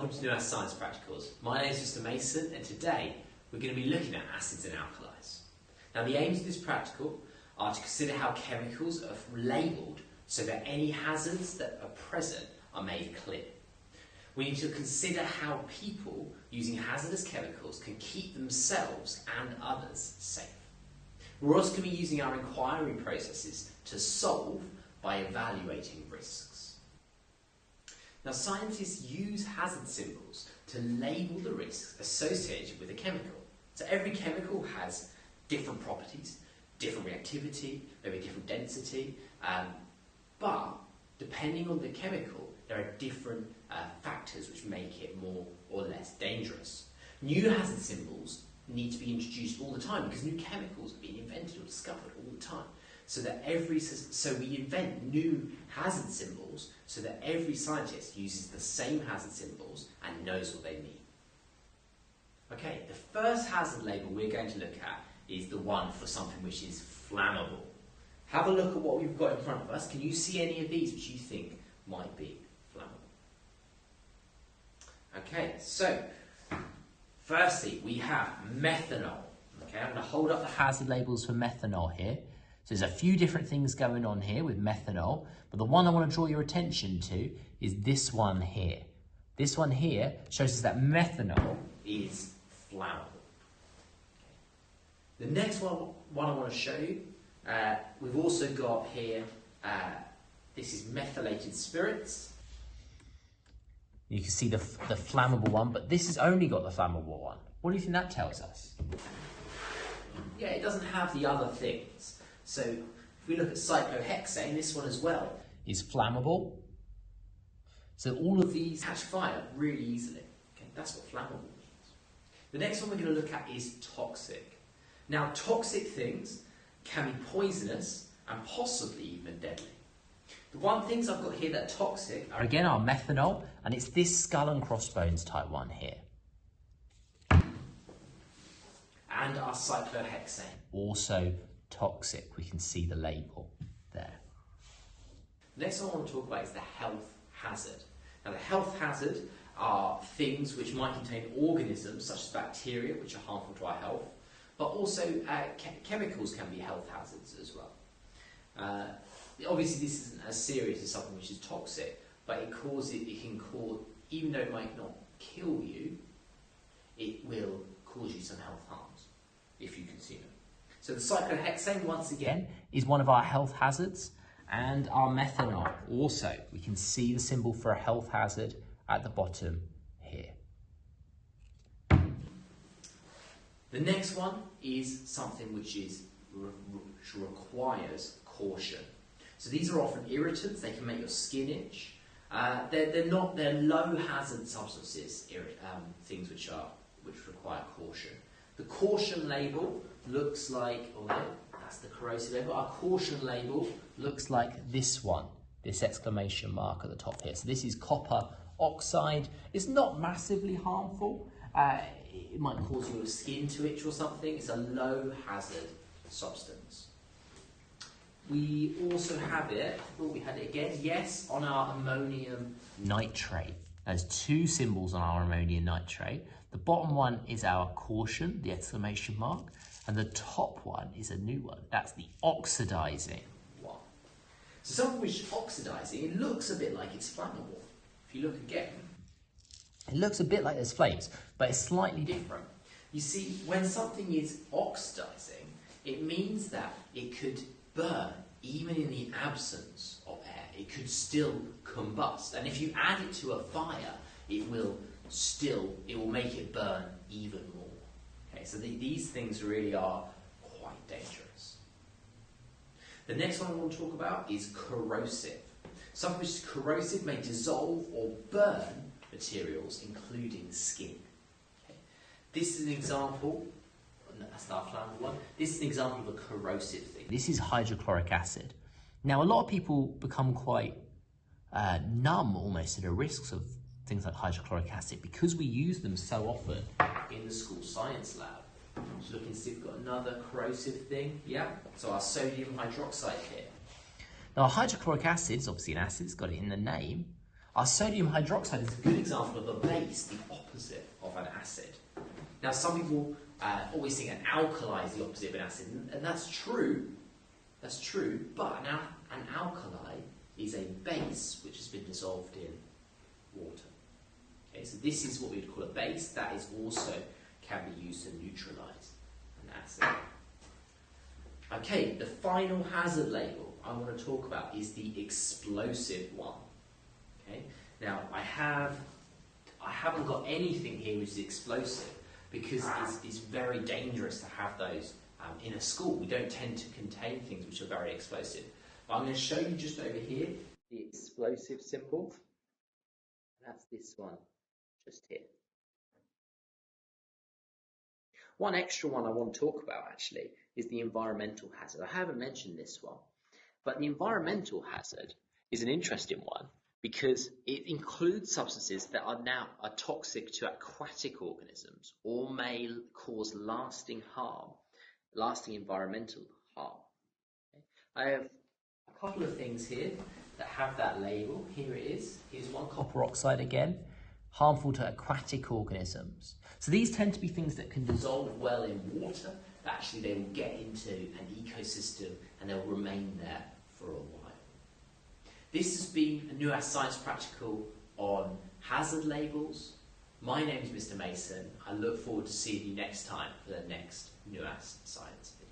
welcome to New Earth Science Practicals. My name is Mr. Mason, and today we're going to be looking at acids and alkalis. Now, the aims of this practical are to consider how chemicals are labelled so that any hazards that are present are made clear. We need to consider how people using hazardous chemicals can keep themselves and others safe. We're also going to be using our inquiry processes to solve by evaluating risks. Now, scientists use hazard symbols to label the risks associated with a chemical. So every chemical has different properties, different reactivity, maybe different density, but depending on the chemical, there are different factors which make it more or less dangerous. New hazard symbols need to be introduced all the time because new chemicals are being invented or discovered all the time. So we invent new hazard symbols so that every scientist uses the same hazard symbols and knows what they mean. Okay, the first hazard label we're going to look at is the one for something which is flammable. Have a look at what we've got in front of us. Can you see any of these which you think might be flammable? Okay, so firstly we have methanol. Okay, I'm going to hold up the hazard labels for methanol here. So there's a few different things going on here with methanol, but the one I want to draw your attention to is this one here. This one here shows us that methanol is flammable. The next one I want to show you, we've also got here, this is methylated spirits. You can see the flammable one, but this has only got the flammable one. What do you think that tells us? Yeah, it doesn't have the other things. So if we look at cyclohexane, this one as well is flammable. So all of these catch fire really easily. Okay, that's what flammable means. The next one we're going to look at is toxic. Now, toxic things can be poisonous and possibly even deadly. The one things I've got here that are toxic are again our methanol, and it's this skull and crossbones type one here. And our cyclohexane, also toxic. We can see the label there. The next one I want to talk about is the health hazard. Now, the health hazard are things which might contain organisms such as bacteria, which are harmful to our health, but also chemicals can be health hazards as well. Obviously, this isn't as serious as something which is toxic, but it can cause, even though it might not kill you, it will cause you some health harms if you consume it. So the cyclohexane, once again, is one of our health hazards, and our methanol also. We can see the symbol for a health hazard at the bottom here. The next one is something which requires caution. So these are often irritants. They can make your skin itch. They're low hazard substances, things which require caution. The caution label looks like, although that's the corrosive label, our caution label looks like this one, this exclamation mark at the top here. So this is copper oxide. It's not massively harmful. It might cause your skin to itch or something. It's a low hazard substance. We also have it, I thought we had it again, yes, on our ammonium nitrate. There's two symbols on our ammonium nitrate. The bottom one is our caution, the exclamation mark, and the top one is a new one. That's the oxidizing one. So something which is oxidizing, it looks a bit like it's flammable. If you look again, it looks a bit like there's flames, but it's slightly different. You see, when something is oxidizing, it means that it could burn even in the absence of air. It could still combust, and if you add it to a fire, it will make it burn even more. Okay, so these things really are quite dangerous. The next one I want to talk about is corrosive. Something which is corrosive may dissolve or burn materials, including skin. Okay. This is an example. That's our flammable one. This is an example of a corrosive thing. This is hydrochloric acid. Now, a lot of people become quite numb almost to the risks of things like hydrochloric acid because we use them so often in the school science lab. Just looking to see if we've got another corrosive thing. Yeah, so our sodium hydroxide here. Now, hydrochloric acid is obviously an acid, it's got it in the name. Our sodium hydroxide is a good example of a base, the opposite of an acid. Now, some people always think an alkali is the opposite of an acid, and that's true. That's true, but an alkali is a base which has been dissolved in water. Okay, so this is what we'd call a base. That is also can be used to neutralise an acid. Okay, the final hazard label I want to talk about is the explosive one. Okay, now I haven't got anything here which is explosive because it's very dangerous to have those in a school. We don't tend to contain things which are very explosive. But I'm going to show you just over here the explosive symbol. That's this one, just here. One extra one I want to talk about actually is the environmental hazard. I haven't mentioned this one, but the environmental hazard is an interesting one because it includes substances that are toxic to aquatic organisms or may cause lasting harm, lasting environmental harm. Okay. I have a couple of things here that have that label. Here it is. Here's one, copper oxide again, harmful to aquatic organisms. So these tend to be things that can dissolve well in water, but actually they will get into an ecosystem and they'll remain there for a while. This has been a NUAS Science Practical on hazard labels. My name is Mr. Mason. I look forward to seeing you next time for the next NUAS Science video.